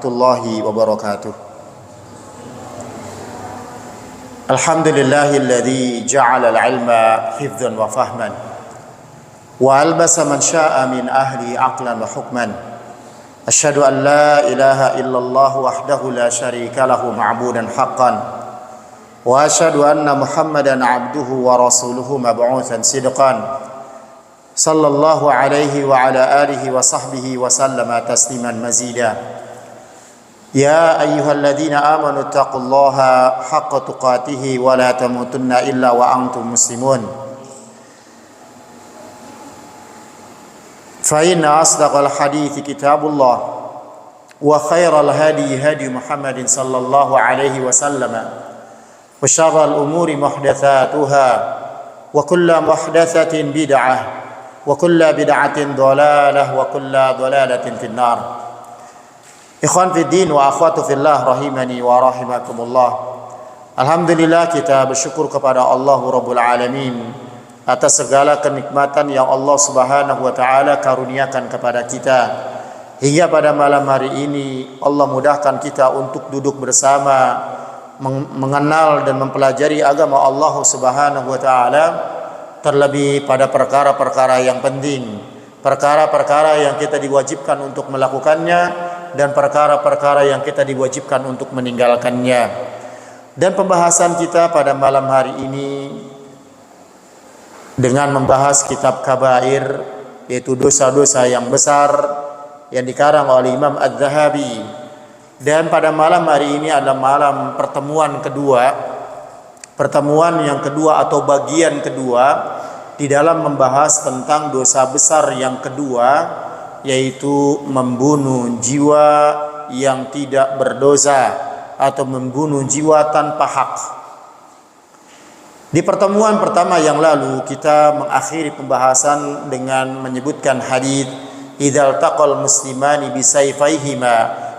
warahmatullahi wabarakatuh. Alhamdulillahilladzi ja'ala al-'ilma hifdzan wa fahman wa albasa man syaa'a min ahli aqlan wa hukman. Asyhadu an la ilaha illallah wahdahu la syarika lahu ma'budan haqqan wa asyhadu anna Muhammadan 'abduhu wa rasuluhu mab'utsan sidqan. Sallallahu alaihi wa ala alihi wa sahbihi wa sallama tasliman mazida. Ya ayyuhalladzina amanu taqullaha haqqa tuqatih wa la tamutunna illa wa antum muslimun. Fa inna asdaqal hadithi kitabullah wa khairal hadi hadi Muhammadin sallallahu alaihi wa sallama wa syarral umuri muhdatsatuha wa kullu muhdatsatin bid'ah wa kullu bid'atin dhalalah wa kullu dhalalatin finnar. Ikhwan fid din wa akhwatu fillah rahimani wa rahimakumullah. Alhamdulillah, kita bersyukur kepada Allah Rabbul Alamin atas segala kenikmatan yang Allah Subhanahu wa taala karuniakan kepada kita. Hingga pada malam hari ini Allah mudahkan kita untuk duduk bersama mengenal dan mempelajari agama Allah Subhanahu wa taala. Terlebih pada perkara-perkara yang penting, perkara-perkara yang kita diwajibkan untuk melakukannya, dan perkara-perkara yang kita diwajibkan untuk meninggalkannya. Dan pembahasan kita pada malam hari ini dengan membahas kitab Kabair, yaitu dosa-dosa yang besar yang dikarang oleh Imam Az-Zahabi. Dan pada malam hari ini adalah malam pertemuan yang kedua atau bagian kedua di dalam membahas tentang dosa besar yang kedua, yaitu membunuh jiwa yang tidak berdosa atau membunuh jiwa tanpa hak. Di pertemuan pertama yang lalu kita mengakhiri pembahasan dengan menyebutkan hadis idzal taqal muslimani bisayfayhima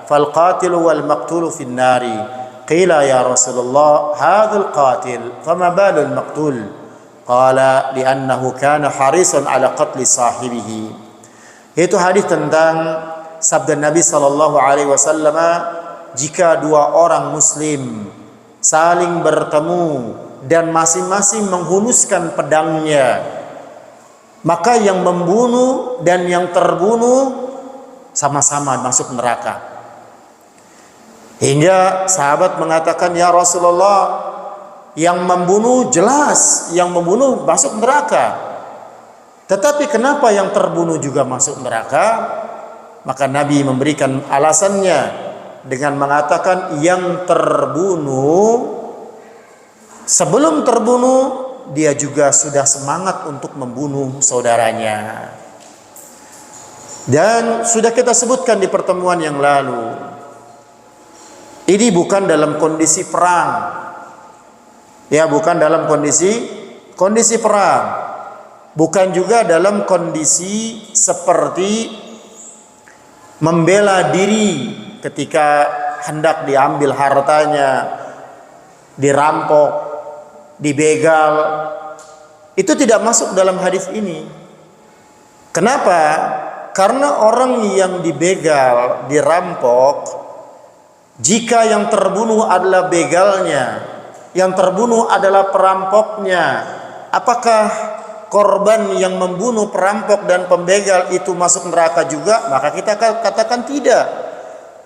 fal qatilu wal maqtulu fin nari. Qila ya Rasulullah hadzal qatil fama balul maqtul? Qala li'annahu kana harisan ala qatli sahibihi. Itu hadis tentang sabda Nabi sallallahu alaihi wasallam, jika dua orang muslim saling bertemu dan masing-masing menghunuskan pedangnya, maka yang membunuh dan yang terbunuh sama-sama masuk neraka. Hingga sahabat mengatakan, ya Rasulullah, yang membunuh jelas, yang membunuh masuk neraka. Tetapi kenapa yang terbunuh juga masuk neraka? Maka Nabi memberikan alasannya dengan mengatakan yang terbunuh, sebelum terbunuh dia juga sudah semangat untuk membunuh saudaranya. Dan sudah kita sebutkan di pertemuan yang lalu, ini bukan dalam kondisi perang. Ya, bukan dalam kondisi perang. Bukan juga dalam kondisi seperti membela diri ketika hendak diambil hartanya, dirampok, dibegal. Itu tidak masuk dalam hadis ini. Kenapa? Karena orang yang dibegal, dirampok, jika yang terbunuh adalah begalnya, yang terbunuh adalah perampoknya, apakah korban yang membunuh perampok dan pembegal itu masuk neraka juga? Maka kita katakan tidak.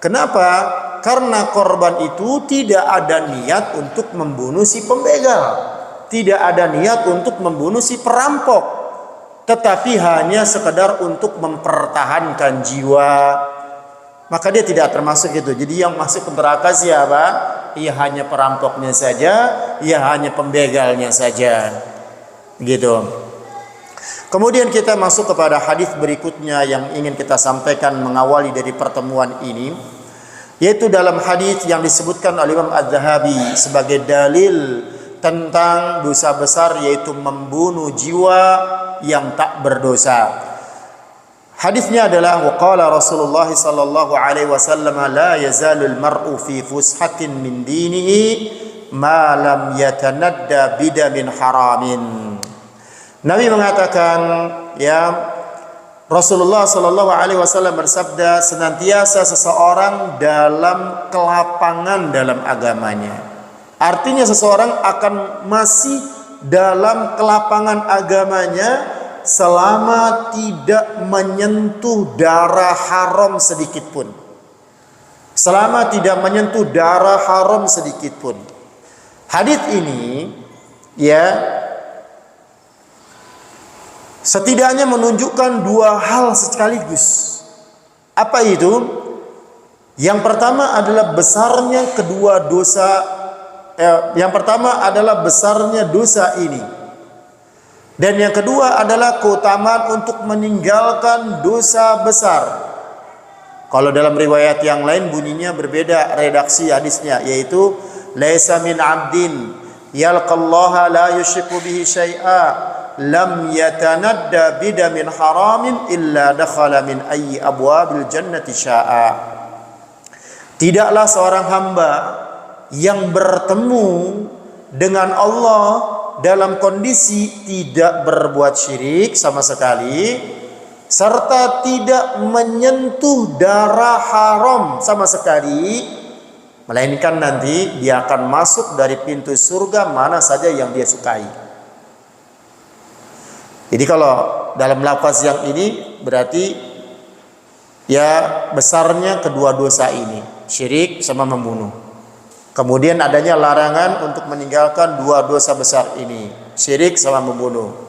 Kenapa? Karena korban itu tidak ada niat untuk membunuh si pembegal, tidak ada niat untuk membunuh si perampok, tetapi hanya sekedar untuk mempertahankan jiwa. Maka dia tidak termasuk itu. Jadi yang masuk ke neraka siapa? Ia hanya perampoknya saja, ia hanya pembegalnya saja. Gitu. Kemudian kita masuk kepada hadis berikutnya yang ingin kita sampaikan mengawali dari pertemuan ini, yaitu dalam hadis yang disebutkan oleh Imam Az-Zahabi sebagai dalil tentang dosa besar, yaitu membunuh jiwa yang tak berdosa. Hadisnya adalah waqala Rasulullah sallallahu alaihi wasallam la yazalul mar'u fi fushatin min dinihi ma lam yatanadda bidamin haramin. Nabi mengatakan, ya, Rasulullah Shallallahu Alaihi Wasallam bersabda, senantiasa seseorang dalam kelapangan dalam agamanya. Artinya seseorang akan masih dalam kelapangan agamanya selama tidak menyentuh darah haram sedikit pun. Selama tidak menyentuh darah haram sedikit pun. Hadis ini ya setidaknya menunjukkan dua hal sekaligus. Apa itu? Yang pertama adalah besarnya kedua dosa. Yang pertama adalah besarnya dosa ini. Dan yang kedua adalah keutamaan untuk meninggalkan dosa besar. Kalau dalam riwayat yang lain bunyinya berbeda redaksi hadisnya, yaitu laisa min 'abdin yalqallaha la yusyriku bihi syai'a lam yatanadda bidamin haramin illa dakhala min ayyi abwabil jannati sya'a. Tidaklah seorang hamba yang bertemu dengan Allah dalam kondisi tidak berbuat syirik sama sekali serta tidak menyentuh darah haram sama sekali, melainkan nanti dia akan masuk dari pintu surga mana saja yang dia sukai. Jadi kalau dalam lafaz yang ini berarti ya besarnya kedua dosa ini, syirik sama membunuh. Kemudian adanya larangan untuk meninggalkan dua dosa besar ini, syirik sama membunuh.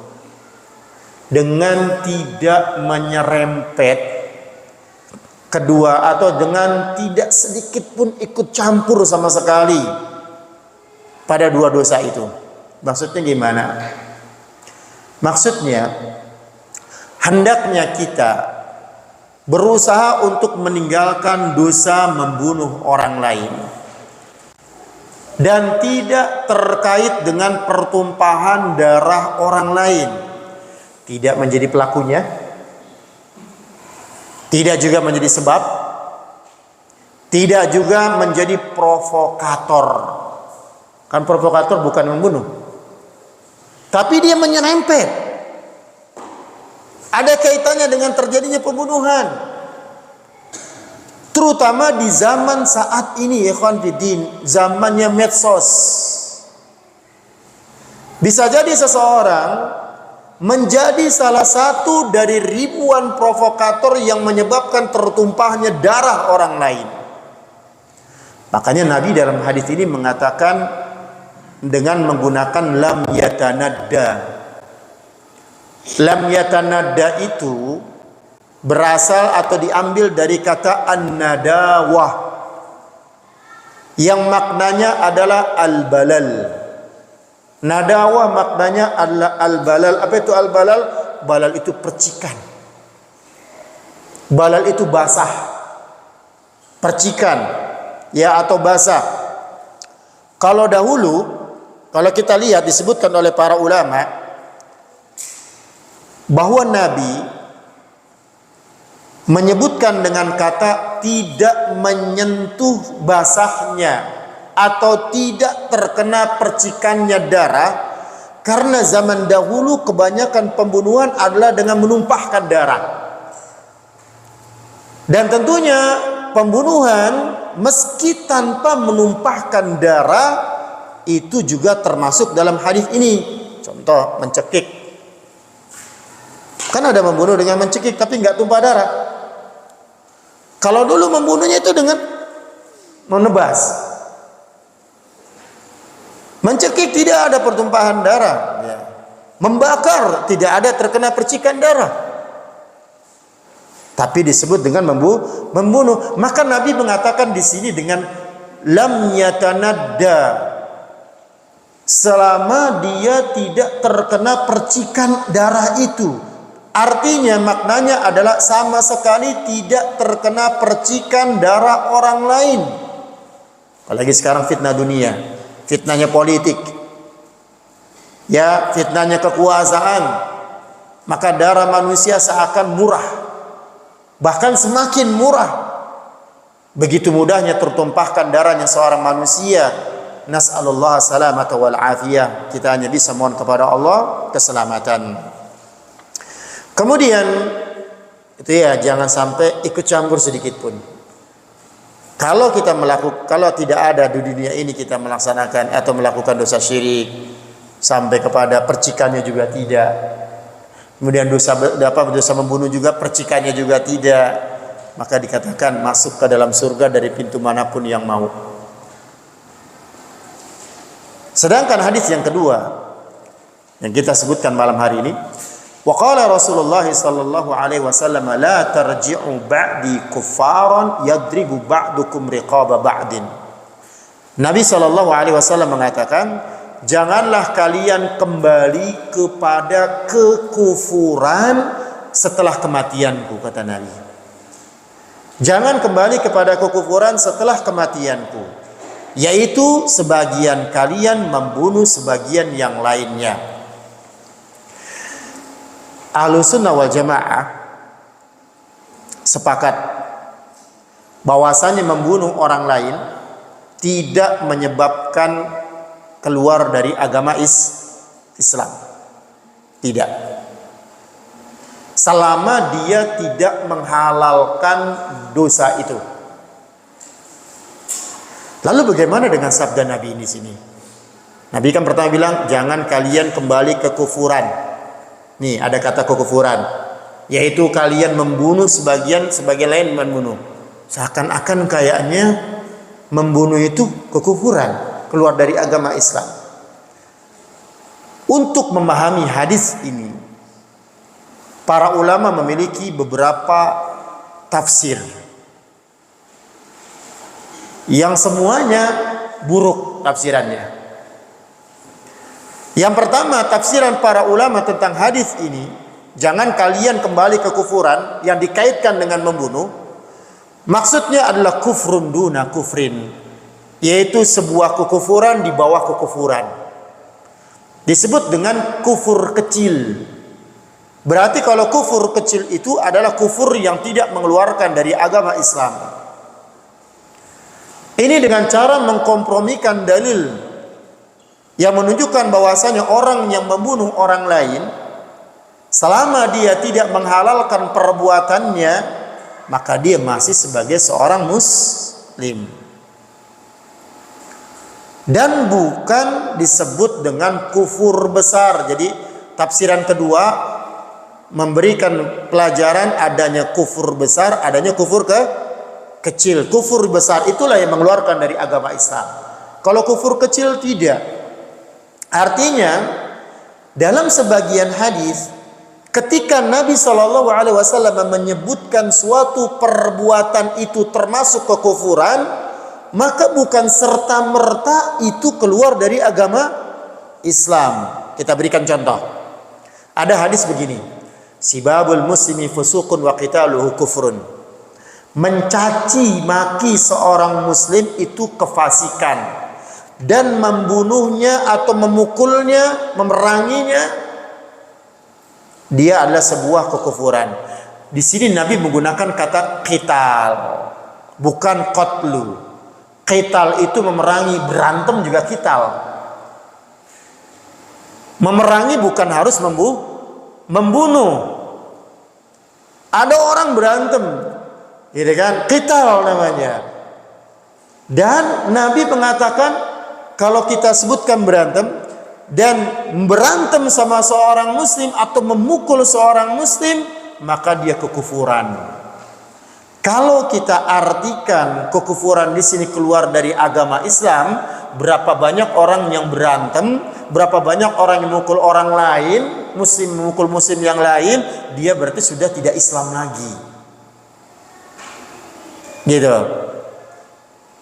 Dengan tidak menyerempet kedua atau dengan tidak sedikit pun ikut campur sama sekali pada dua dosa itu. Maksudnya gimana? Maksudnya, hendaknya kita berusaha untuk meninggalkan dosa membunuh orang lain dan tidak terkait dengan pertumpahan darah orang lain. Tidak menjadi pelakunya, tidak juga menjadi sebab, tidak juga menjadi provokator. Kan provokator bukan membunuh, tapi dia menyerempet. Ada kaitannya dengan terjadinya pembunuhan. Terutama di zaman saat ini, ikhwan fiddin, zamannya medsos. Bisa jadi seseorang menjadi salah satu dari ribuan provokator yang menyebabkan tertumpahnya darah orang lain. Makanya Nabi dalam hadis ini mengatakan dengan menggunakan lam yatanadda. Lam yatanadda itu berasal atau diambil dari kata an-nadawah yang maknanya adalah al-balal. Nadawah maknanya adalah al-balal. Apa itu al-balal? Balal itu percikan. Balal itu basah. Percikan ya atau basah. Kalau dahulu, kalau kita lihat disebutkan oleh para ulama bahwa Nabi menyebutkan dengan kata tidak menyentuh basahnya atau tidak terkena percikannya darah, karena zaman dahulu kebanyakan pembunuhan adalah dengan menumpahkan darah. Dan tentunya pembunuhan meski tanpa menumpahkan darah itu juga termasuk dalam hadis ini. Contoh mencekik, kan ada membunuh dengan mencekik tapi nggak tumpah darah. Kalau dulu membunuhnya itu dengan menebas. Mencekik tidak ada pertumpahan darah, ya. Membakar tidak ada terkena percikan darah, tapi disebut dengan membunuh. Maka Nabi mengatakan di sini dengan lam yatanadda, selama dia tidak terkena percikan darah itu. Artinya maknanya adalah sama sekali tidak terkena percikan darah orang lain. Apalagi sekarang fitnah dunia, fitnahnya politik, ya fitnahnya kekuasaan, maka darah manusia seakan murah, bahkan semakin murah. Begitu mudahnya tertumpahkan darahnya seorang manusia. Nas'alullah salamata wal afiyah. Kita hanya bisa mohon kepada Allah keselamatan. Kemudian Itu ya, jangan sampai ikut campur sedikit pun. Kalau tidak ada di dunia ini kita melaksanakan atau melakukan dosa syirik sampai kepada percikannya juga tidak. Kemudian dosa membunuh juga percikannya juga tidak. Maka dikatakan masuk ke dalam surga dari pintu manapun yang mau. Sedangkan hadis yang kedua yang kita sebutkan malam hari ini, wa qala Rasulullah sallallahu alaihi wasallam la tarji'u ba'di kuffaran yadribu ba'dukum riqaba ba'din. Nabi sallallahu alaihi wasallam mengatakan, janganlah kalian kembali kepada kekufuran setelah kematianku, kata Nabi. Jangan kembali kepada kekufuran setelah kematianku, yaitu sebagian kalian membunuh sebagian yang lainnya. Ahlussunnah wal Jamaah sepakat bahwasanya membunuh orang lain tidak menyebabkan keluar dari agama Islam. Tidak. Selama dia tidak menghalalkan dosa itu. Lalu bagaimana dengan sabda Nabi ini sini? Nabi kan pertama bilang, jangan kalian kembali ke kufuran. Nih ada kata kekufuran, yaitu kalian membunuh sebagian lain membunuh. Seakan-akan kayaknya membunuh itu kekufuran, keluar dari agama Islam. Untuk memahami hadis ini, para ulama memiliki beberapa tafsir yang semuanya buruk tafsirannya. Yang pertama, tafsiran para ulama tentang hadis ini, jangan kalian kembali ke kufuran yang dikaitkan dengan membunuh, maksudnya adalah kufrun duna kufrin, yaitu sebuah kekufuran di bawah kekufuran. Disebut dengan kufur kecil. Berarti kalau kufur kecil itu adalah kufur yang tidak mengeluarkan dari agama Islam. Ini dengan cara mengkompromikan dalil yang menunjukkan bahwasanya orang yang membunuh orang lain, selama dia tidak menghalalkan perbuatannya, maka dia masih sebagai seorang muslim. Dan bukan disebut dengan kufur besar. Jadi tafsiran kedua memberikan pelajaran adanya kufur besar, adanya kufur kecil. Kufur besar itulah yang mengeluarkan dari agama Islam. Kalau kufur kecil tidak. Artinya dalam sebagian hadis, ketika Nabi SAW menyebutkan suatu perbuatan itu termasuk kekufuran, maka bukan serta merta itu keluar dari agama Islam. Kita berikan contoh. Ada hadis begini, sibabul muslimi fusuqun wa qitaluhu kufrun. Mencaci maki seorang muslim itu kefasikan, dan membunuhnya atau memukulnya, memeranginya, dia adalah sebuah kekufuran. Di sini Nabi menggunakan kata qital, bukan qatlu. Qital itu memerangi, berantem juga qital. Memerangi bukan harus membunuh. Ada orang berantem, gitu kan? Qital namanya. Dan Nabi mengatakan, kalau kita sebutkan berantem dan berantem sama seorang muslim atau memukul seorang muslim, maka dia kekufuran. Kalau kita artikan kekufuran di sini keluar dari agama Islam, berapa banyak orang yang berantem, berapa banyak orang yang memukul orang lain, muslim memukul muslim yang lain, dia berarti sudah tidak Islam lagi. Gitu.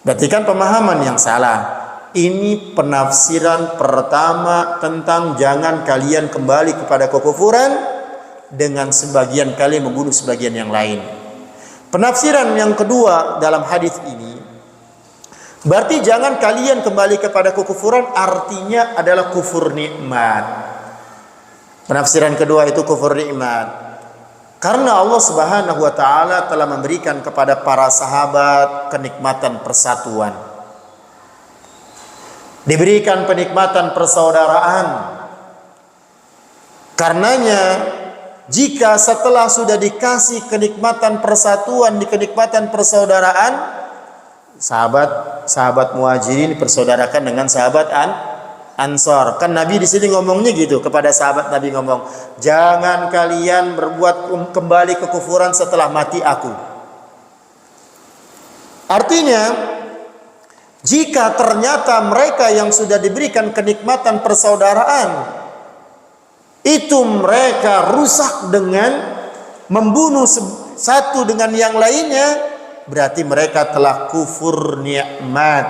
Berarti kan pemahaman yang salah. Ini penafsiran pertama tentang jangan kalian kembali kepada kekufuran dengan sebagian kalian membunuh sebagian yang lain. Penafsiran yang kedua dalam hadis ini, berarti jangan kalian kembali kepada kekufuran artinya adalah kufur nikmat. Penafsiran kedua itu kufur nikmat. Karena Allah Subhanahu wa taala telah memberikan kepada para sahabat kenikmatan persatuan. Diberikan penikmatan persaudaraan. Karenanya jika setelah sudah dikasih kenikmatan persatuan, di kenikmatan persaudaraan, sahabat Muhajirin persaudarakan dengan sahabat Ansor. Kan Nabi di sini ngomongnya gitu kepada sahabat, Nabi ngomong, jangan kalian berbuat kembali kekufuran setelah mati aku. Artinya, jika ternyata mereka yang sudah diberikan kenikmatan persaudaraan itu mereka rusak dengan membunuh satu dengan yang lainnya, berarti mereka telah kufur nikmat,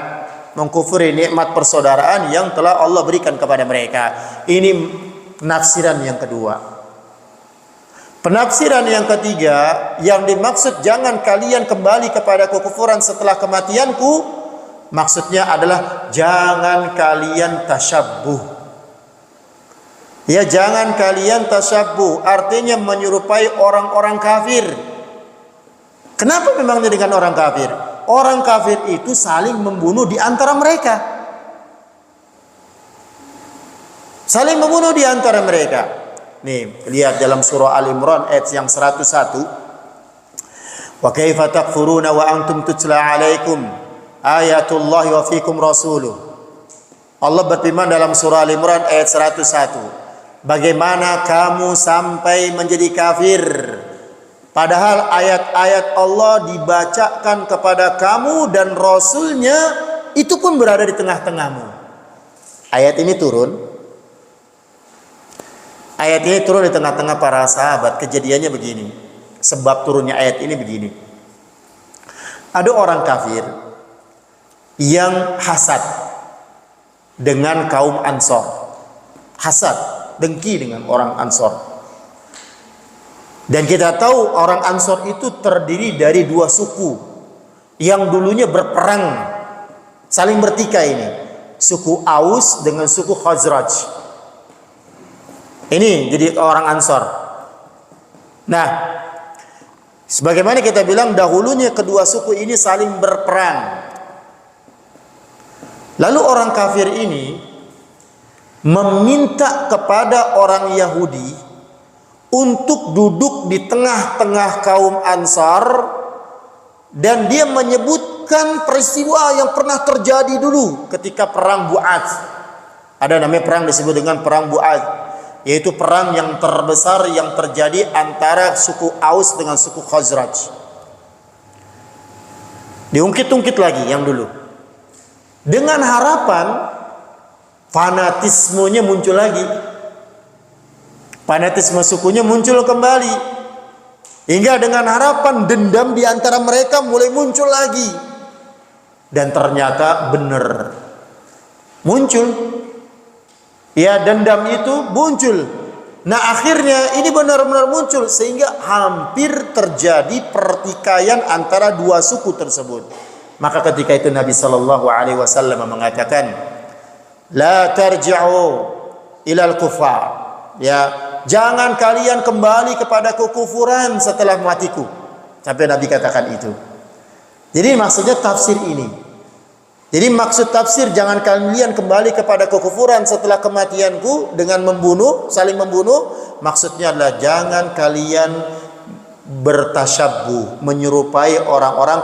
mengkufuri nikmat persaudaraan yang telah Allah berikan kepada mereka. Ini penafsiran yang kedua. Penafsiran yang ketiga, yang dimaksud jangan kalian kembali kepada kekufuran setelah kematianku, maksudnya adalah jangan kalian tasyabbuh. Ya, jangan kalian tasyabbuh, artinya menyerupai orang-orang kafir. Kenapa memangnya dengan orang kafir? Orang kafir itu saling membunuh di antara mereka. Saling membunuh di antara mereka. Nih, lihat dalam surah Al-Imran ayat yang 101. Wa kaifa takfuruna wa antum tutla alaikum ayatullahi wa fikum rasuluh. Allah berfirman dalam surah Al-Imran ayat 101. Bagaimana kamu sampai menjadi kafir padahal ayat-ayat Allah dibacakan kepada kamu dan Rasulnya itu pun berada di tengah-tengahmu. Ayat ini turun di tengah-tengah para sahabat. Kejadiannya begini, sebab turunnya ayat ini begini. Ada orang kafir yang hasad dengan kaum Ansor, hasad, dengki dengan orang Ansor. Dan kita tahu orang Ansor itu terdiri dari dua suku yang dulunya berperang, saling bertikai ini. Suku Aus dengan suku Khazraj. Ini jadi orang Ansor. Nah, sebagaimana kita bilang dahulunya kedua suku ini saling berperang. Lalu orang kafir ini meminta kepada orang Yahudi untuk duduk di tengah-tengah kaum Ansar, dan dia menyebutkan peristiwa yang pernah terjadi dulu ketika perang Bu'ath. Ada namanya perang disebut dengan perang Bu'ath, yaitu perang yang terbesar yang terjadi antara suku Aus dengan suku Khazraj. Diungkit-ungkit lagi yang dulu, dengan harapan fanatismenya muncul lagi. Fanatisme sukunya muncul kembali. Hingga dengan harapan dendam di antara mereka mulai muncul lagi. Dan ternyata benar. Muncul. Ya, dendam itu muncul. Nah, akhirnya ini benar-benar muncul sehingga hampir terjadi pertikaian antara dua suku tersebut. Maka ketika itu Nabi sallallahu alaihi wasallam mengatakan, la tarji'u ilal kufar. Ya, jangan kalian kembali kepada kekufuran setelah matiku. Sampai Nabi katakan itu. Jadi maksudnya tafsir ini. Jadi maksud tafsir jangan kalian kembali kepada kekufuran setelah kematianku dengan membunuh, saling membunuh, maksudnya adalah jangan kalian bertasyabbuh, menyerupai orang-orang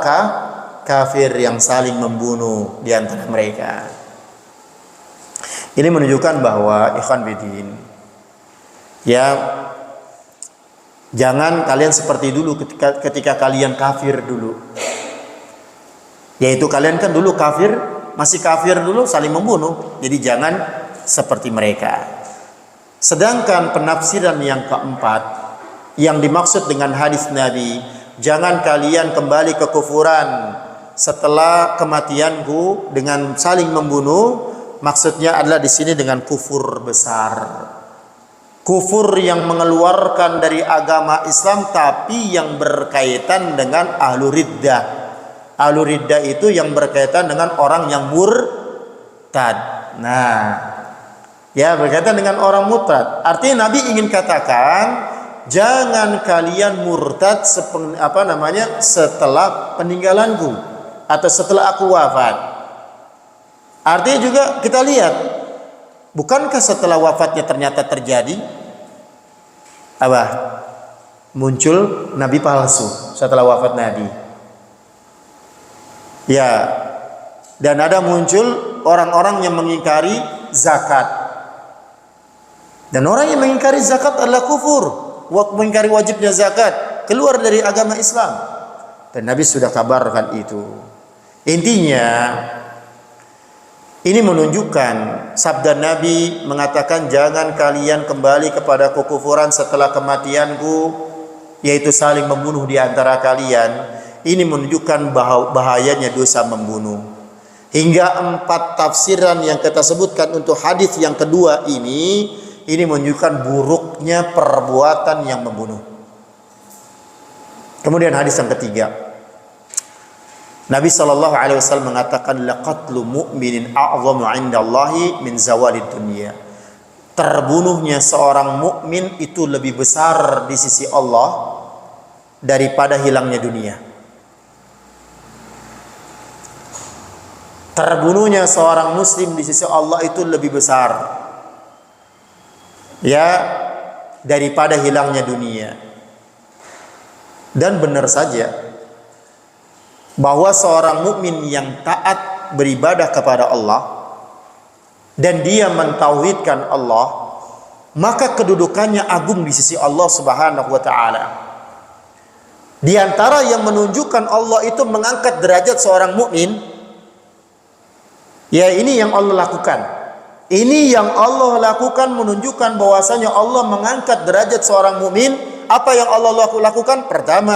kafir yang saling membunuh di antara mereka. Ini menunjukkan bahwa ikhwan bidin, ya, jangan kalian seperti dulu ketika kalian kafir dulu. Yaitu kalian kan dulu kafir, masih kafir dulu saling membunuh. Jadi jangan seperti mereka. Sedangkan penafsiran yang keempat yang dimaksud dengan hadis Nabi, jangan kalian kembali ke kufuran setelah kematianku dengan saling membunuh, maksudnya adalah di sini dengan kufur besar. Kufur yang mengeluarkan dari agama Islam tapi yang berkaitan dengan ahlu riddah. Ahlu riddah itu yang berkaitan dengan orang yang murtad. Nah, ya, berkaitan dengan orang murtad. Artinya Nabi ingin katakan jangan kalian murtad setelah peninggalanku atau setelah aku wafat. Artinya juga kita lihat, bukankah setelah wafatnya ternyata terjadi apa? Muncul nabi palsu setelah wafat nabi. Ya. Dan ada muncul orang-orang yang mengingkari zakat. Dan orang yang mengingkari zakat adalah kufur, mengingkari wajibnya zakat, keluar dari agama Islam. Dan Nabi sudah kabarkan itu. Intinya ini menunjukkan sabda Nabi mengatakan, jangan kalian kembali kepada kekufuran setelah kematianku, yaitu saling membunuh di antara kalian. Ini menunjukkan bahayanya dosa membunuh. Hingga 4 tafsiran yang kita sebutkan untuk hadis yang kedua ini menunjukkan buruknya perbuatan yang membunuh. Kemudian hadis yang ketiga, Nabi SAW mengatakan, laqatlu mu'minin a'zamu 'indallahi min zawalid dunya. Terbunuhnya seorang mukmin itu lebih besar di sisi Allah daripada hilangnya dunia. Terbunuhnya seorang muslim di sisi Allah itu lebih besar, ya, daripada hilangnya dunia. Dan benar saja bahwa seorang mukmin yang taat beribadah kepada Allah dan dia mentauhidkan Allah, maka kedudukannya agung di sisi Allah Subhanahu wa taala. Di antara yang menunjukkan Allah itu mengangkat derajat seorang mukmin, ya, ini yang Allah lakukan. Ini yang Allah lakukan menunjukkan bahwasanya Allah mengangkat derajat seorang mukmin. Apa yang Allah lakukan? Pertama,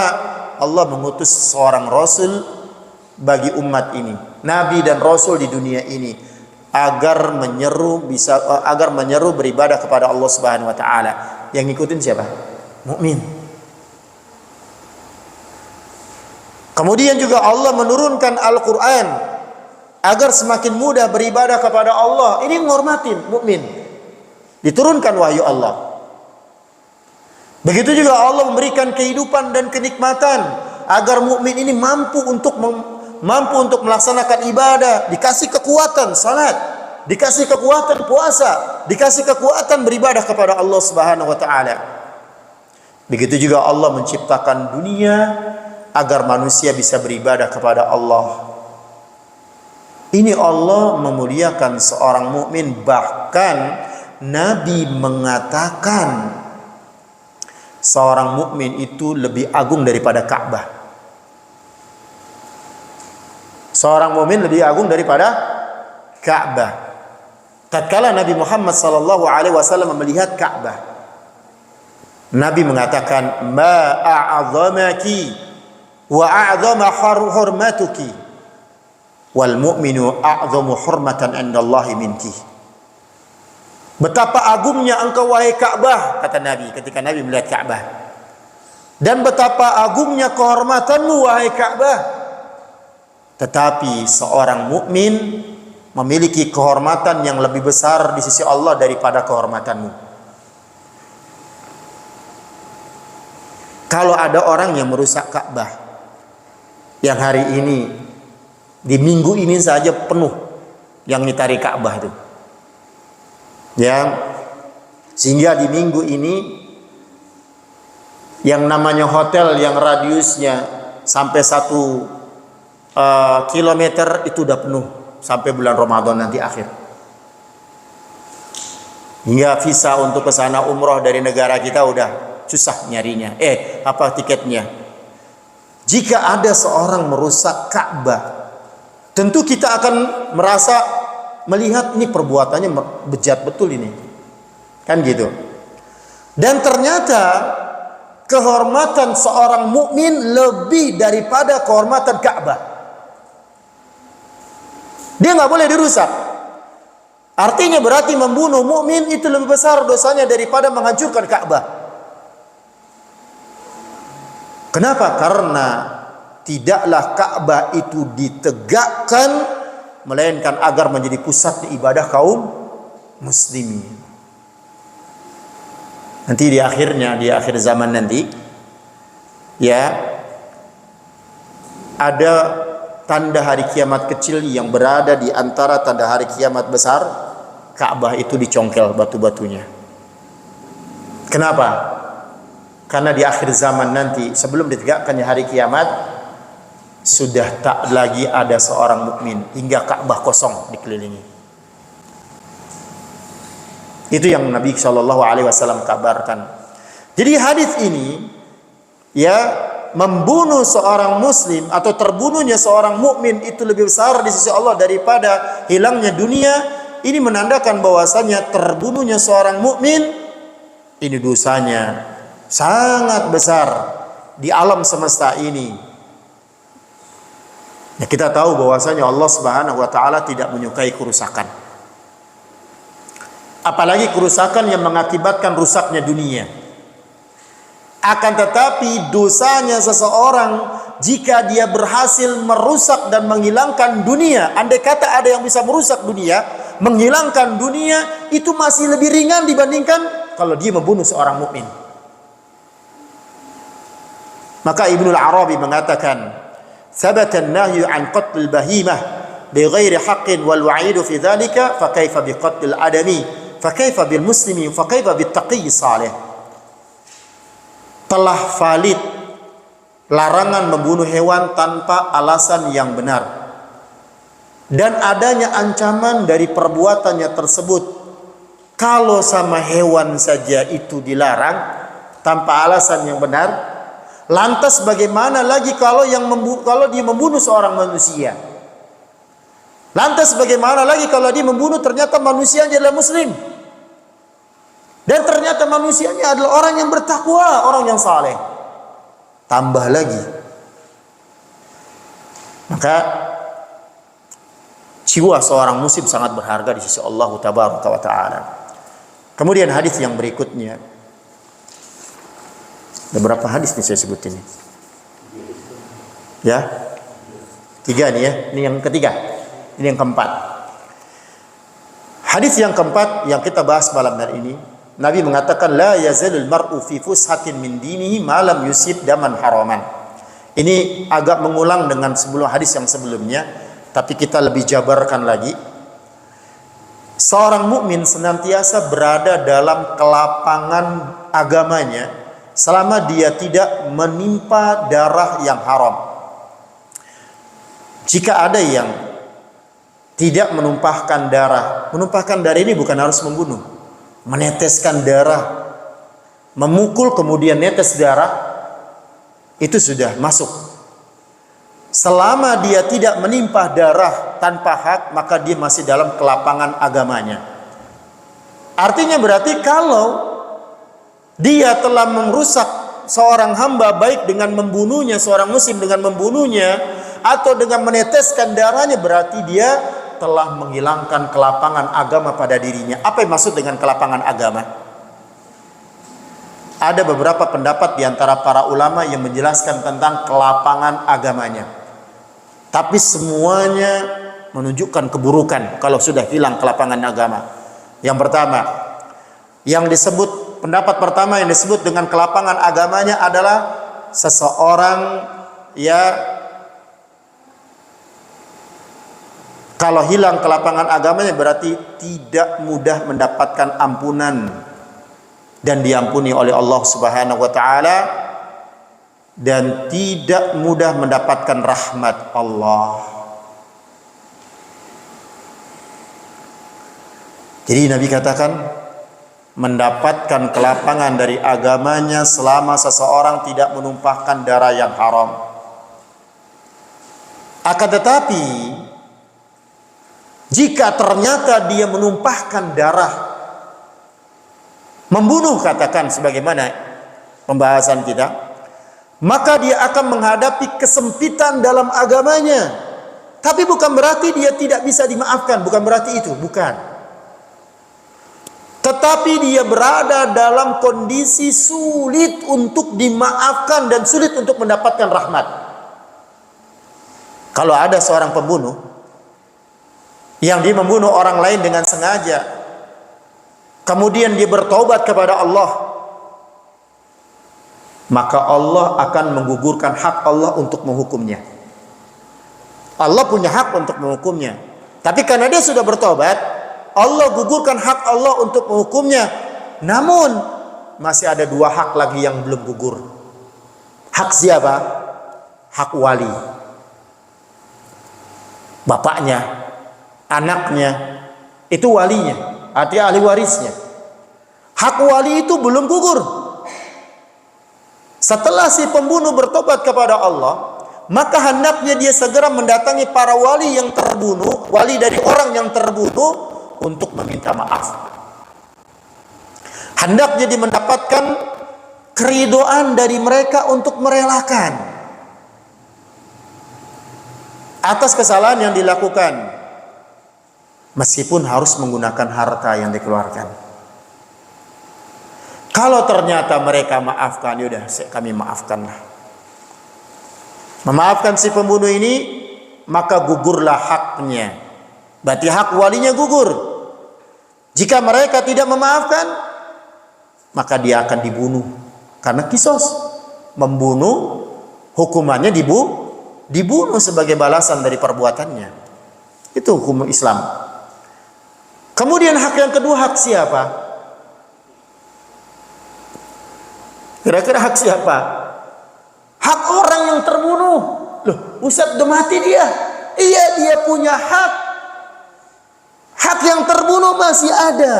Allah mengutus seorang rasul bagi umat ini, nabi dan rasul di dunia ini, agar menyeru beribadah kepada Allah Subhanahu wa taala. Yang ngikutin siapa? Mukmin. Kemudian juga Allah menurunkan Al-Qur'an agar semakin mudah beribadah kepada Allah. Ini menghormatin mukmin. Diturunkan wahyu Allah. Begitu juga Allah memberikan kehidupan dan kenikmatan agar mukmin ini mampu untuk melaksanakan ibadah, dikasih kekuatan salat, dikasih kekuatan puasa, dikasih kekuatan beribadah kepada Allah Subhanahu wa taala. Begitu juga Allah menciptakan dunia agar manusia bisa beribadah kepada Allah. Ini Allah memuliakan seorang mukmin, bahkan Nabi mengatakan seorang mukmin itu lebih agung daripada Ka'bah. Seorang mukmin lebih agung daripada Ka'bah. Tatkala Nabi Muhammad sallallahu alaihi wasallam melihat Ka'bah, Nabi mengatakan, "Ma a'zamaki wa a'zama hurmatuki wal mu'minu a'zamu hurmatan 'indallahi minki." Betapa agungnya engkau wahai Ka'bah, kata Nabi ketika Nabi melihat Ka'bah. Dan betapa agungnya kehormatanmu wahai Ka'bah. Tetapi seorang mukmin memiliki kehormatan yang lebih besar di sisi Allah daripada kehormatanmu. Kalau ada orang yang merusak Ka'bah, yang hari ini di minggu ini saja penuh yang ngitari Ka'bah itu, ya, sehingga di minggu ini yang namanya hotel yang radiusnya sampai 1 kilometer itu udah penuh sampai bulan Ramadan nanti akhir. Hingga visa untuk ke sana umroh dari negara kita udah susah nyarinya. Tiketnya. Jika ada seorang merusak Ka'bah, tentu kita akan melihat ini perbuatannya bejat betul ini. Kan gitu. Dan ternyata kehormatan seorang mukmin lebih daripada kehormatan Ka'bah. Dia nggak boleh dirusak. Artinya berarti membunuh mukmin itu lebih besar dosanya daripada menghancurkan Ka'bah. Kenapa? Karena tidaklah Ka'bah itu ditegakkan melainkan agar menjadi pusat ibadah kaum muslimin. Nanti di akhir zaman nanti, ya, ada tanda hari kiamat kecil yang berada di antara tanda hari kiamat besar. Ka'bah itu dicongkel batu-batunya. Kenapa? Karena di akhir zaman nanti, sebelum ditegakkannya hari kiamat, sudah tak lagi ada seorang mukmin hingga Ka'bah kosong dikelilingi. Itu yang Nabi Shallallahu Alaihi Wasallam kabarkan. Jadi hadis ini, ya, membunuh seorang muslim atau terbunuhnya seorang mukmin itu lebih besar di sisi Allah daripada hilangnya dunia. Ini menandakan bahwasanya terbunuhnya seorang mukmin ini dosanya sangat besar di alam semesta ini. Ya, kita tahu bahwasanya Allah Subhanahu wa taala tidak menyukai kerusakan. Apalagi kerusakan yang mengakibatkan rusaknya dunia. Akan tetapi dosanya seseorang jika dia berhasil merusak dan menghilangkan dunia, andai kata ada yang bisa merusak dunia, menghilangkan dunia, itu masih lebih ringan dibandingkan kalau dia membunuh seorang mukmin. Maka Ibnu Arabi mengatakan, "Thabata an-nahyu an qatl bahimah bighairi haqqin wal wa'idu fi dhalika fa kaifa bi qatl adami fa kaifa bil muslimi fa kaifa bit taqi salih." Telah valid larangan membunuh hewan tanpa alasan yang benar, dan adanya ancaman dari perbuatannya tersebut. Kalau sama hewan saja itu dilarang tanpa alasan yang benar, lantas bagaimana lagi kalau dia membunuh seorang manusia? Lantas bagaimana lagi kalau dia membunuh ternyata manusianya adalah muslim, dan ternyata manusianya adalah orang yang bertakwa, orang yang saleh? Tambah lagi, maka jiwa seorang muslim sangat berharga di sisi Allah Tabaraka wa Ta'ala. Kemudian hadis yang berikutnya, ada berapa hadis nih saya sebut ini? Ya, 3 nih ya. Ini yang ketiga, ini yang keempat. Hadis yang keempat yang kita bahas malam hari ini, Nabi mengatakan, la yazalul mar'u fi fushatin min dinihi ma lam yusib daman haraman. Ini agak mengulang dengan sebelum hadis yang sebelumnya, tapi kita lebih jabarkan lagi. Seorang mukmin senantiasa berada dalam kelapangan agamanya selama dia tidak menimpa darah yang haram. Jika ada yang tidak menumpahkan darah ini bukan harus membunuh. Meneteskan darah, memukul kemudian netes darah, itu sudah masuk. Selama dia tidak menimpah darah tanpa hak, maka dia masih dalam kelapangan agamanya. Artinya berarti kalau dia telah merusak seorang hamba, baik dengan membunuhnya, seorang muslim dengan membunuhnya, atau dengan meneteskan darahnya, berarti dia telah menghilangkan kelapangan agama pada dirinya. Apa yang maksud dengan kelapangan agama? Ada beberapa pendapat di antara para ulama yang menjelaskan tentang kelapangan agamanya, tapi semuanya menunjukkan keburukan kalau sudah hilang kelapangan agama. Yang pertama, pendapat pertama yang disebut dengan kelapangan agamanya adalah seseorang kalau hilang kelapangan agamanya berarti tidak mudah mendapatkan ampunan dan diampuni oleh Allah Subhanahu wa taala, dan tidak mudah mendapatkan rahmat Allah. Jadi Nabi katakan, mendapatkan kelapangan dari agamanya selama seseorang tidak menumpahkan darah yang haram. Akan tetapi jika ternyata dia menumpahkan darah, membunuh, katakan sebagaimana pembahasan kita, maka dia akan menghadapi kesempitan dalam agamanya. Tapi bukan berarti dia tidak bisa dimaafkan, bukan berarti itu, bukan. Tetapi dia berada dalam kondisi sulit untuk dimaafkan dan sulit untuk mendapatkan rahmat. Kalau ada seorang pembunuh yang dia membunuh orang lain dengan sengaja, kemudian dia bertaubat kepada Allah, maka Allah akan menggugurkan hak Allah untuk menghukumnya. Allah punya hak untuk menghukumnya, tapi karena dia sudah bertaubat, Allah gugurkan hak Allah untuk menghukumnya. Namun masih ada dua hak lagi yang belum gugur. Hak siapa? Hak wali. Bapaknya, anaknya, itu walinya, artinya ahli warisnya. Hak wali itu belum gugur. Setelah si pembunuh bertobat kepada Allah, maka hendaknya dia segera mendatangi para wali yang terbunuh, wali dari orang yang terbunuh, untuk meminta maaf. Hendaknya dia mendapatkan keridoan dari mereka untuk merelakan atas kesalahan yang dilakukan, meskipun harus menggunakan harta yang dikeluarkan. Kalau ternyata mereka maafkan, yaudah kami maafkanlah. Memaafkan si pembunuh ini, maka gugurlah haknya. Berarti hak walinya gugur. Jika mereka tidak memaafkan, maka dia akan dibunuh. Karena kisos, membunuh, hukumannya dibunuh sebagai balasan dari perbuatannya. Itu hukum Islam. Kemudian hak yang kedua, hak siapa? Kira-kira hak siapa? Hak orang yang terbunuh. Loh, Ustaz udah mati dia. Iya, dia punya hak. Hak yang terbunuh masih ada.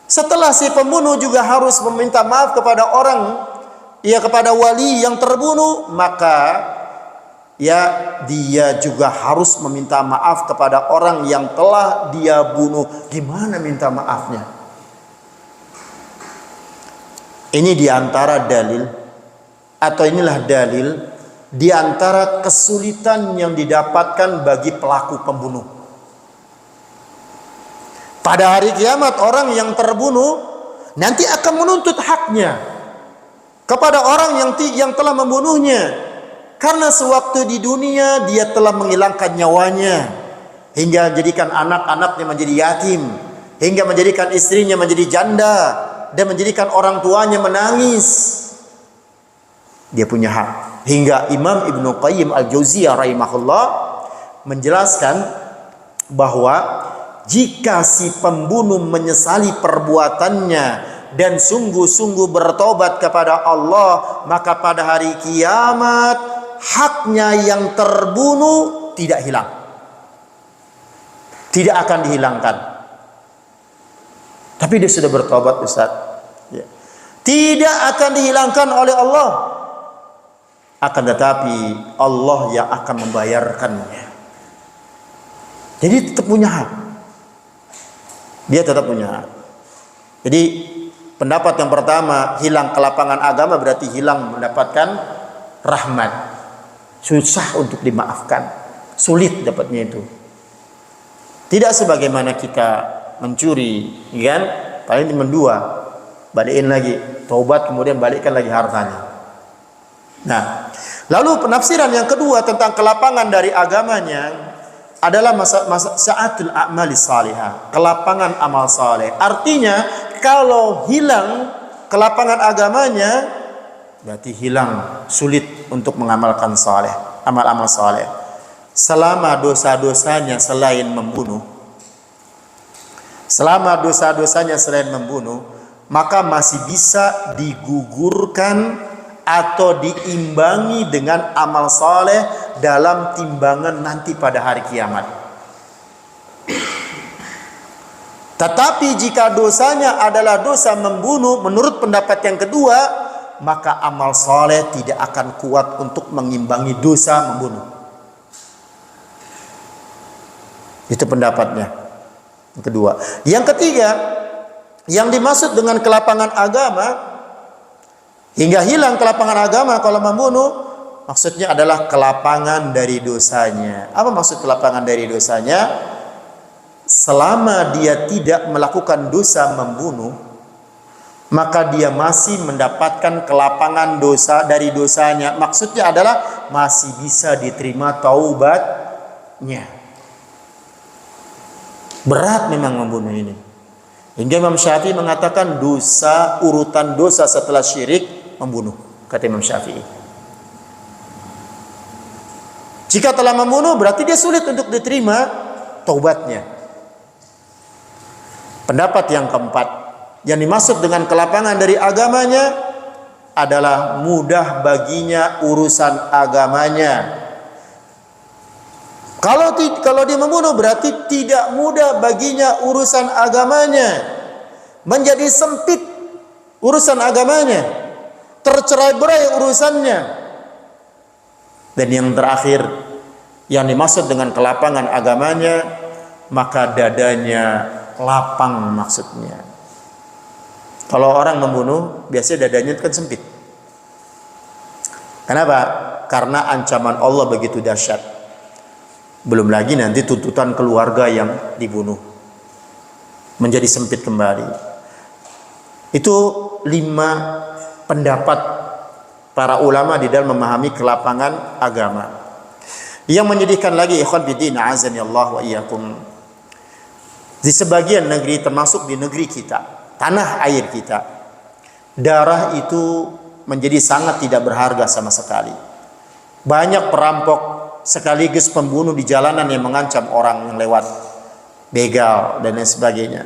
Setelah si pembunuh juga harus meminta maaf kepada orang, kepada wali yang terbunuh, maka dia juga harus meminta maaf kepada orang yang telah dia bunuh. Gimana minta maafnya? Ini diantara dalil, atau inilah dalil diantara kesulitan yang didapatkan bagi pelaku pembunuh. Pada hari kiamat, orang yang terbunuh nanti akan menuntut haknya kepada orang yang telah membunuhnya, karena sewaktu di dunia dia telah menghilangkan nyawanya, hingga menjadikan anak-anaknya menjadi yatim, hingga menjadikan istrinya menjadi janda, dan menjadikan orang tuanya menangis. Dia punya hak. Hingga Imam Ibnu Qayyim Al-Jauziyah rahimahullah menjelaskan bahwa jika si pembunuh menyesali perbuatannya dan sungguh-sungguh bertobat kepada Allah, maka pada hari kiamat haknya yang terbunuh tidak hilang, tidak akan dihilangkan. Tapi dia sudah bertobat, Ustaz. Ya. Tidak akan dihilangkan oleh Allah, akan tetapi Allah yang akan membayarkannya. Jadi tetap punya hak. Dia tetap punya hak. Jadi pendapat yang pertama, hilang kelapangan agama berarti hilang mendapatkan rahmat. Susah untuk dimaafkan, sulit dapatnya itu. Tidak sebagaimana kita mencuri, kan? Paling cuma dua, balikin lagi, taubat kemudian balikkan lagi hartanya. Nah, lalu penafsiran yang kedua tentang kelapangan dari agamanya adalah sa'atul a'mali salihah, kelapangan amal saleh. Artinya kalau hilang kelapangan agamanya, berarti hilang, sulit untuk mengamalkan saleh, amal-amal saleh. Selama dosa-dosanya selain membunuh, maka masih bisa digugurkan atau diimbangi dengan amal saleh dalam timbangan nanti pada hari kiamat. Tetapi jika dosanya adalah dosa membunuh, menurut pendapat yang kedua, maka amal saleh tidak akan kuat untuk mengimbangi dosa membunuh. Itu pendapatnya yang kedua. Yang ketiga, yang dimaksud dengan kelapangan agama, hingga hilang kelapangan agama kalau membunuh, maksudnya adalah kelapangan dari dosanya. Apa maksud kelapangan dari dosanya? Selama dia tidak melakukan dosa membunuh, maka dia masih mendapatkan kelapangan dosa dari dosanya. Maksudnya adalah masih bisa diterima taubatnya. Berat memang membunuh ini. Hingga Imam Syafi'i mengatakan dosa, urutan dosa setelah syirik membunuh, kata Imam Syafi'i. Jika telah membunuh berarti dia sulit untuk diterima taubatnya. Pendapat yang keempat, Yang dimaksud dengan kelapangan dari agamanya adalah mudah baginya urusan agamanya. Kalau dia membunuh berarti tidak mudah baginya urusan agamanya, menjadi sempit urusan agamanya, tercerai-berai urusannya. Dan yang terakhir, yang dimaksud dengan kelapangan agamanya, maka dadanya lapang maksudnya. Kalau orang membunuh, biasanya dadanya kan sempit. Kenapa? Karena ancaman Allah begitu dahsyat. Belum lagi nanti tuntutan keluarga yang dibunuh, menjadi sempit kembali. Itu 5 pendapat para ulama di dalam memahami kelapangan agama. Yang menyedihkan lagi, ikhwan fillah, azani Allah wa iyyakum, di sebagian negeri, termasuk di negeri kita, tanah air kita, darah itu menjadi sangat tidak berharga sama sekali. Banyak perampok sekaligus pembunuh di jalanan yang mengancam orang yang lewat, begal dan lain sebagainya.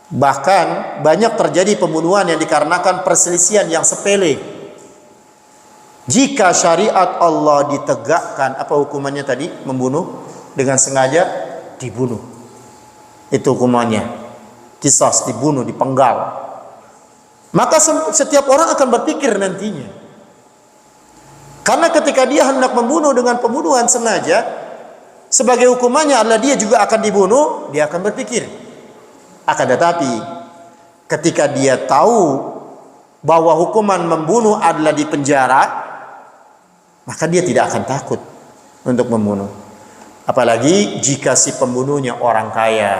Bahkan banyak terjadi pembunuhan yang dikarenakan perselisihan yang sepele. Jika syariat Allah ditegakkan, apa hukumannya tadi? Membunuh dengan sengaja, dibunuh. Itu hukumannya. Qisas, dibunuh, dipenggal. Maka setiap orang akan berpikir nantinya. Karena ketika dia hendak membunuh dengan pembunuhan sengaja, sebagai hukumannya adalah dia juga akan dibunuh, dia akan berpikir. Akan tetapi, ketika dia tahu bahwa hukuman membunuh adalah di penjara, maka dia tidak akan takut untuk membunuh. Apalagi jika si pembunuhnya orang kaya.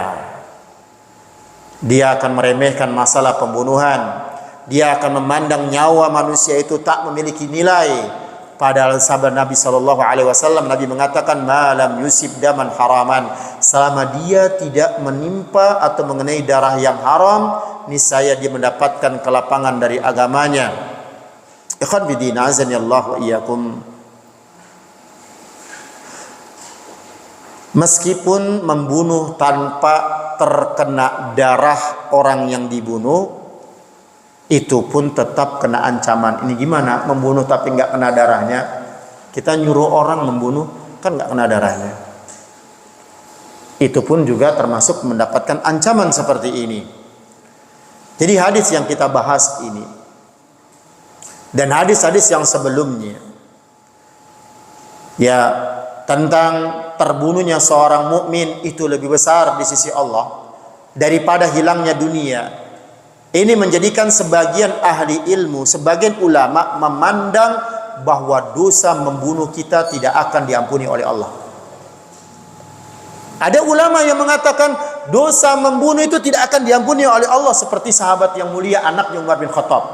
Dia akan meremehkan masalah pembunuhan. Dia akan memandang nyawa manusia itu tak memiliki nilai. Padahal sahabat Nabi SAW, Nabi mengatakan, malam yusib daman haraman, selama dia tidak menimpa atau mengenai darah yang haram, niscaya dia mendapatkan kelapangan dari agamanya. Ikhwan bidin, azani Allah wa iyyakum. Meskipun membunuh tanpa terkena darah orang yang dibunuh, itu pun tetap kena ancaman. Ini gimana? Membunuh tapi nggak kena darahnya? Kita nyuruh orang membunuh kan nggak kena darahnya. Itu pun juga termasuk mendapatkan ancaman seperti ini. Jadi hadis yang kita bahas ini dan hadis-hadis yang sebelumnya, ya, tentang terbunuhnya seorang mukmin itu lebih besar di sisi Allah daripada hilangnya dunia. Ini menjadikan sebagian ahli ilmu, sebagian ulama memandang bahwa dosa membunuh kita tidak akan diampuni oleh Allah. Ada ulama yang mengatakan dosa membunuh itu tidak akan diampuni oleh Allah, seperti sahabat yang mulia anaknya Umar bin Khattab,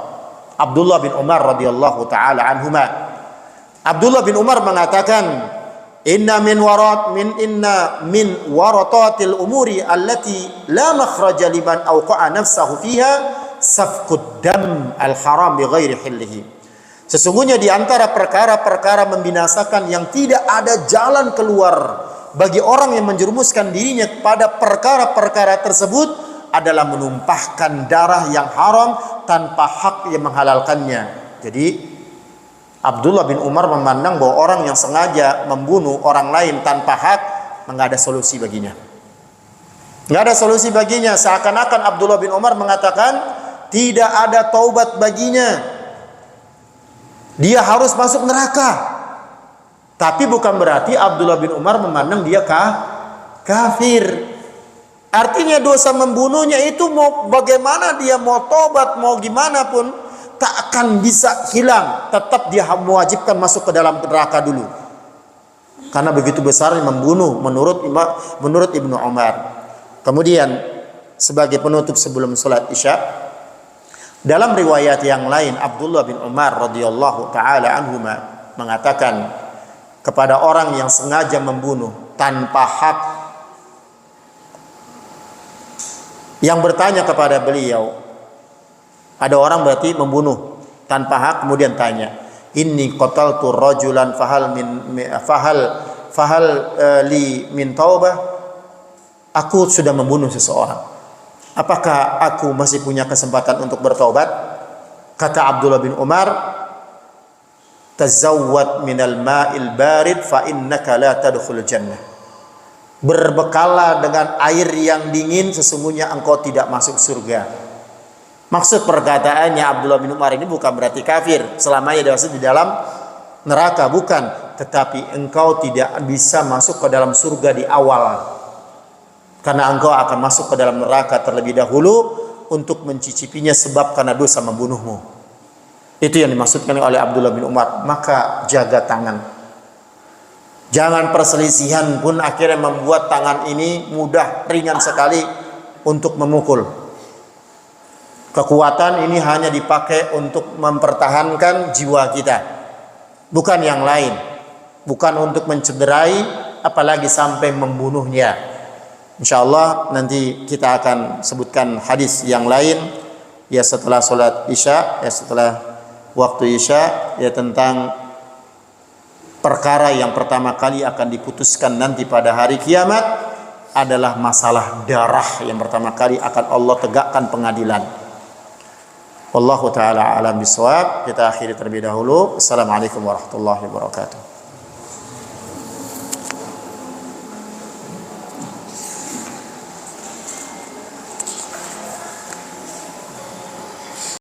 Abdullah bin Umar radhiyallahu taala anhuma. Abdullah bin Umar mengatakan, inna min waratatil umuri allati la makhraja liman awqa'a nafsahu fiha safqud dam al haram bi ghairi hillihi. Sesungguhnya di antara perkara-perkara membinasakan yang tidak ada jalan keluar bagi orang yang menjerumuskan dirinya kepada perkara-perkara tersebut adalah menumpahkan darah yang haram tanpa hak yang menghalalkannya. Jadi Abdullah bin Umar memandang bahwa orang yang sengaja membunuh orang lain tanpa hak, nggak ada solusi baginya. Nggak ada solusi baginya. Seakan-akan Abdullah bin Umar mengatakan tidak ada taubat baginya. Dia harus masuk neraka. Tapi bukan berarti Abdullah bin Umar memandang dia kafir. Artinya dosa membunuhnya itu mau bagaimana dia mau taubat, mau gimana pun tak akan bisa hilang, tetap dia mewajibkan masuk ke dalam neraka dulu. Karena begitu besar membunuh menurut Ibnu Umar. Kemudian sebagai penutup sebelum salat Isya, dalam riwayat yang lain Abdullah bin Umar radhiyallahu taala anhuma mengatakan kepada orang yang sengaja membunuh tanpa hak, yang bertanya kepada beliau, ada orang berarti membunuh tanpa hak, kemudian tanya, inni qataltu rajulan fahal li min taubah. Aku sudah membunuh seseorang. apakah aku masih punya kesempatan untuk bertobat? Kata Abdullah bin Umar, tazawwad minal ma'il barid fa innaka la tadkhulul jannah. Berbekalah dengan air yang dingin, sesungguhnya engkau tidak masuk surga. Maksud perkataannya Abdullah bin Umar ini bukan berarti kafir selamanya di dalam neraka, bukan, tetapi engkau tidak bisa masuk ke dalam surga di awal, karena engkau akan masuk ke dalam neraka terlebih dahulu untuk mencicipinya sebab karena dosa membunuhmu. Itu yang dimaksudkan oleh Abdullah bin Umar. Maka jaga tangan. Jangan perselisihan pun akhirnya membuat tangan ini mudah, ringan sekali untuk memukul. Kekuatan ini hanya dipakai untuk mempertahankan jiwa kita, bukan yang lain. Bukan untuk mencederai, apalagi sampai membunuhnya. InsyaAllah nanti kita akan sebutkan hadis yang lain ya setelah sholat isya, ya setelah waktu isya, ya tentang perkara yang pertama kali akan diputuskan nanti pada hari kiamat adalah masalah darah yang pertama kali akan Allah tegakkan pengadilan. Wallahu ta'ala alam bisawab. Kita akhiri terlebih dahulu. Assalamualaikum warahmatullahi wabarakatuh.